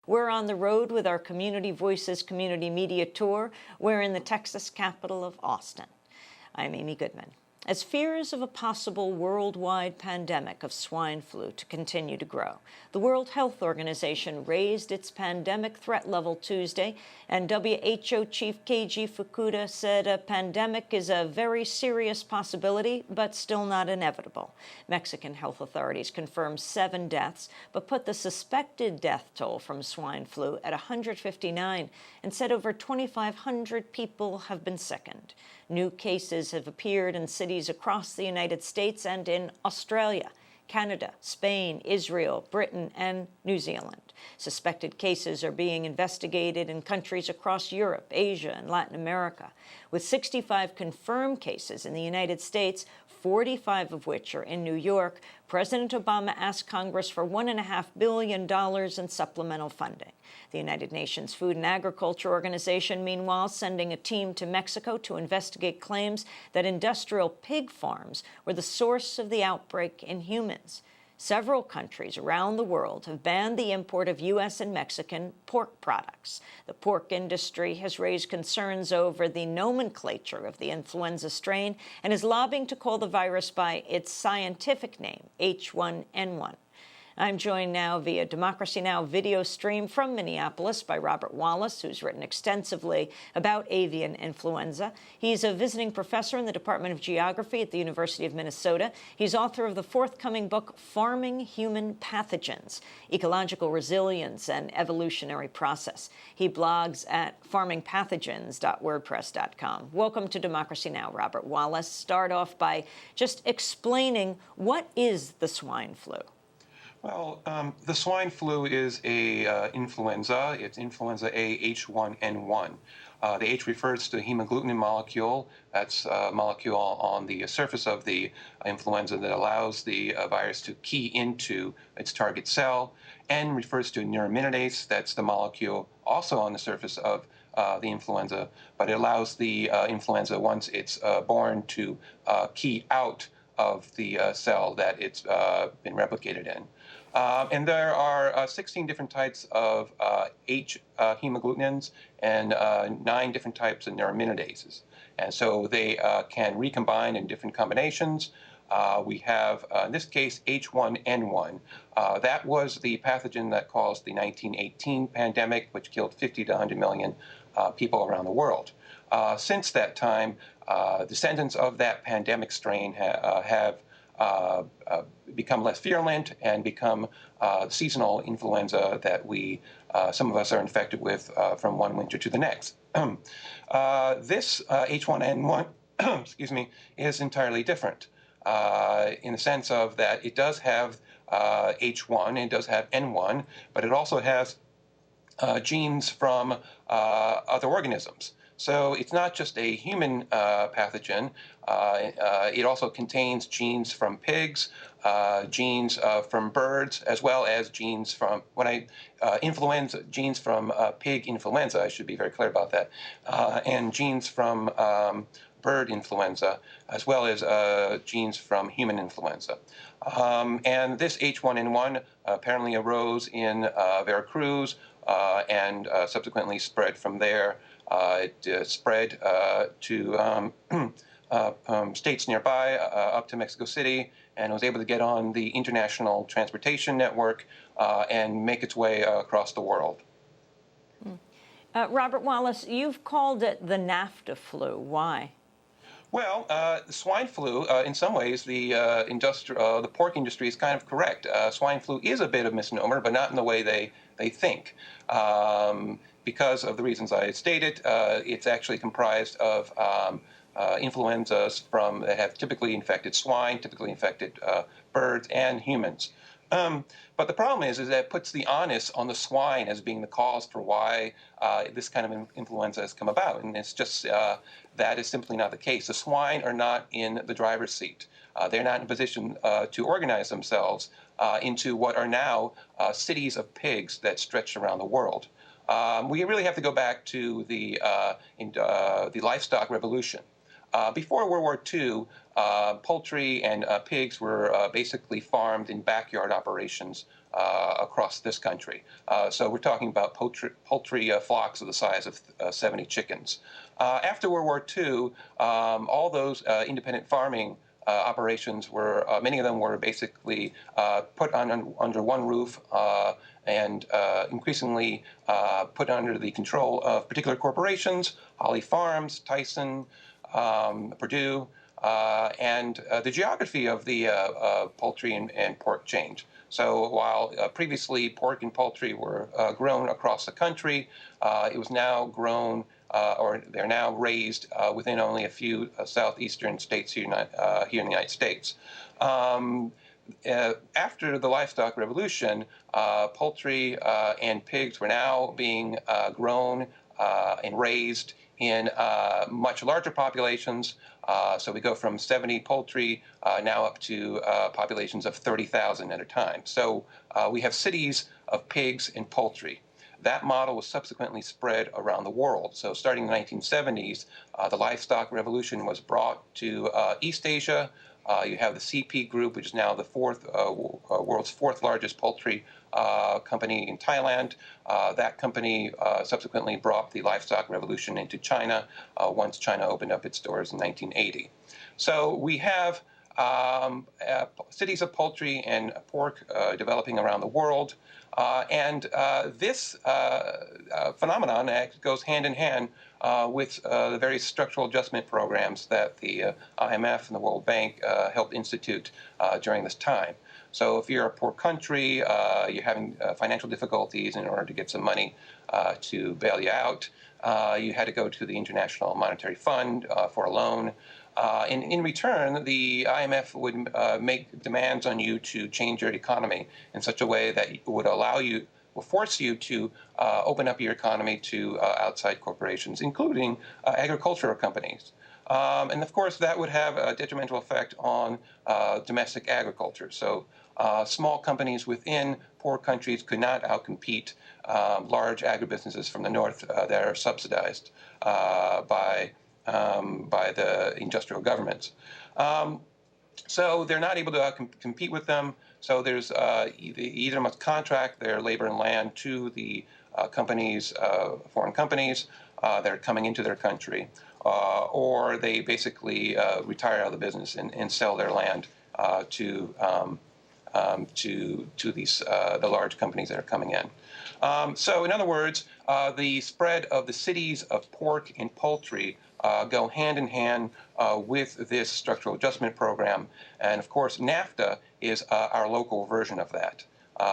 We're on the road with our Community Voices Community Media Tour. We're in the Texas capital of Austin. I'm Amy Goodman. As fears of a possible worldwide pandemic of swine flu to continue to grow, the World Health Organization raised its pandemic threat level Tuesday, and WHO Chief Keiji Fukuda said a pandemic is a very serious possibility, but still not inevitable. Mexican health authorities confirmed 7 deaths, but put the suspected death toll from swine flu at 159 and said over 2,500 people have been sickened. New cases have appeared in cities across the United States and in Australia, Canada, Spain, Israel, Britain, and New Zealand. Suspected cases are being investigated in countries across Europe, Asia, and Latin America. With 65 confirmed cases in the United States, 45 of which are in New York, President Obama asked Congress for $1.5 billion in supplemental funding. The United Nations Food and Agriculture Organization, meanwhile, sending a team to Mexico to investigate claims that industrial pig farms were the source of the outbreak in humans. Several countries around the world have banned the import of U.S. and Mexican pork products. The pork industry has raised concerns over the nomenclature of the influenza strain and is lobbying to call the virus by its scientific name, H1N1. I'm joined now via Democracy Now! Video stream from Minneapolis by Robert Wallace, who's written extensively about avian influenza. He's a visiting professor in the Department of Geography at the University of Minnesota. He's author of the forthcoming book, Farming Human Pathogens: Ecological Resilience and Evolutionary Process. He blogs at farmingpathogens.wordpress.com. Welcome to Democracy Now!, Robert Wallace. Start off by just explaining, what is the swine flu? Well, the swine flu is a influenza. It's influenza A H1N1. The H refers to the hemagglutinin molecule. That's a molecule on the surface of the influenza that allows the virus to key into its target cell. N refers to neuraminidase. That's the molecule also on the surface of the influenza, but it allows the influenza, once it's born, to key out of the cell that it's been replicated in. And there are 16 different types of H hemagglutinins and 9 different types of neuraminases. And so they can recombine in different combinations. We have, in this case, H1N1. That was the pathogen that caused the 1918 pandemic, which killed 50 to 100 million people around the world. Since that time, descendants of that pandemic strain have become less virulent and become seasonal influenza that some of us are infected with from one winter to the next. This H1N1, excuse me, is entirely different in the sense of that it does have H1, it does have N1, but it also has genes from other organisms. So it's not just a human pathogen. It also contains genes from pigs, genes from birds, as well as genes from, genes from pig influenza, I should be very clear about that, and genes from bird influenza, as well as genes from human influenza. And this H1N1 apparently arose in Veracruz and subsequently spread from there. It spread to states nearby, up to Mexico City, and was able to get on the international transportation network and make its way across the world. Robert Wallace, you've called it the NAFTA flu. Why? Well, the swine flu, in some ways, the pork industry is kind of correct. Swine flu is a bit of a misnomer, but not in the way they think. Because of the reasons I stated, it's actually comprised of influenzas that have typically infected swine, typically infected birds, and humans. But the problem is that it puts the onus on the swine as being the cause for why this kind of influenza has come about. And it's just that is simply not the case. The swine are not in the driver's seat. They're not in a position to organize themselves into what are now cities of pigs that stretch around the world. We really have to go back to the livestock revolution. Before World War II, poultry and pigs were basically farmed in backyard operations across this country. So we're talking about poultry flocks of the size of 70 chickens. After World War II, all those independent farming operations were, many of them were basically put under one roof and increasingly put under the control of particular corporations, Holly Farms, Tyson, Purdue, and the geography of the poultry and pork changed. So while previously pork and poultry were grown across the country, it was now grown or they're now raised within only a few southeastern states here in the United States. After the livestock revolution, poultry and pigs were now being grown and raised in much larger populations. So we go from 70 poultry now up to populations of 30,000 at a time. So we have cities of pigs and poultry. That model was subsequently spread around the world. So starting in the 1970s, the livestock revolution was brought to East Asia. You have the CP Group, which is now the world's fourth largest poultry company in Thailand. That company subsequently brought the livestock revolution into China once China opened up its doors in 1980. So we have cities of poultry and pork developing around the world. And this phenomenon goes hand in hand with the various structural adjustment programs that the IMF and the World Bank helped institute during this time. So if you're a poor country, you're having financial difficulties, in order to get some money to bail you out, you had to go to the International Monetary Fund for a loan. And in return, the IMF would make demands on you to change your economy in such a way that would force you to open up your economy to outside corporations, including agricultural companies. And of course, that would have a detrimental effect on domestic agriculture. So small companies within poor countries could not outcompete large agribusinesses from the north that are subsidized by the industrial governments. So they're not able to compete with them. So there's either must contract their labor and land to the companies, foreign companies that are coming into their country, or they basically retire out of the business and sell their land to these the large companies that are coming in. So in other words, the spread of the cities of pork and poultry go hand in hand with this structural adjustment program. And of course, NAFTA is our local version of that.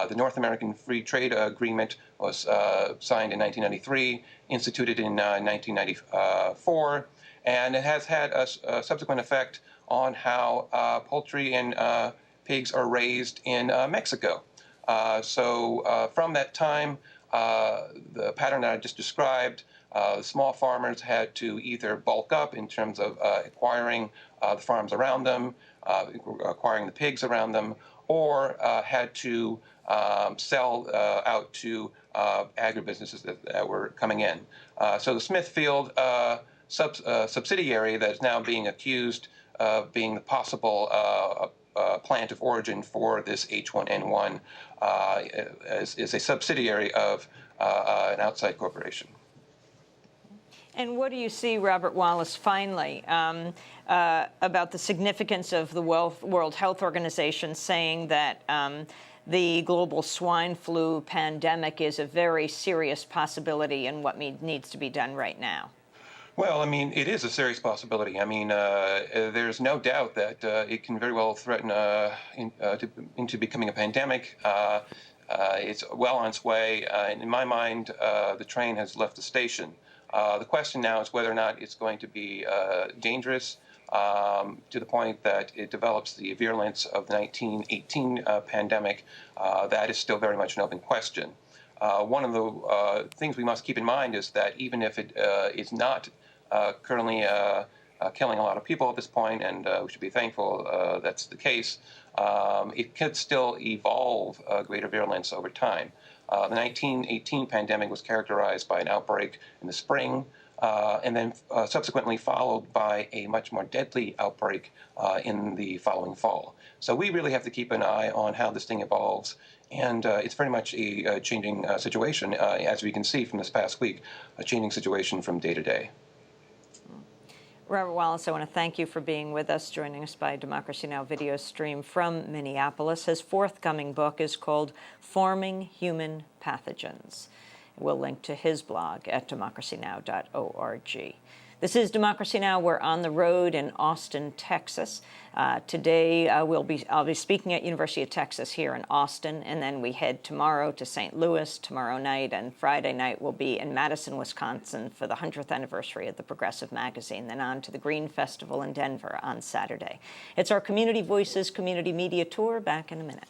The North American Free Trade Agreement was signed in 1993, instituted in 1994, and it has had a subsequent effect on how poultry and pigs are raised in Mexico. So from that time, the pattern that I just described, the small farmers had to either bulk up in terms of acquiring the farms around them, acquiring the pigs around them, or had to sell out to agribusinesses that were coming in. So the Smithfield subsidiary that is now being accused of being the possible plant of origin for this H1N1 is a subsidiary of an outside corporation. And what do you see, Robert Wallace, finally, about the significance of the World Health Organization saying that the global swine flu pandemic is a very serious possibility and what needs to be done right now? Well, I mean, it is a serious possibility. I mean, there's no doubt that it can very well threaten into becoming a pandemic. It's well on its way. And in my mind, the train has left the station. The question now is whether or not it's going to be dangerous to the point that it develops the virulence of the 1918 pandemic. That is still very much an open question. One of the things we must keep in mind is that even if it is not currently killing a lot of people at this point, and we should be thankful that's the case, it could still evolve greater virulence over time. The 1918 pandemic was characterized by an outbreak in the spring, and then subsequently followed by a much more deadly outbreak in the following fall. So we really have to keep an eye on how this thing evolves And it's very much a changing situation, as we can see from this past week, a changing situation from day to day. Robert Wallace, I want to thank you for being with us, joining us by Democracy Now! Video stream from Minneapolis. His forthcoming book is called Farming Human Pathogens. We'll link to his blog at democracynow.org. This is Democracy Now! We're on the road in Austin, Texas. Today, I'll be speaking at University of Texas here in Austin, and then we head tomorrow to St. Louis tomorrow night, and Friday night we'll be in Madison, Wisconsin for the 100th anniversary of the Progressive magazine, then on to the Green Festival in Denver on Saturday. It's our Community Voices Community Media Tour. Back in a minute.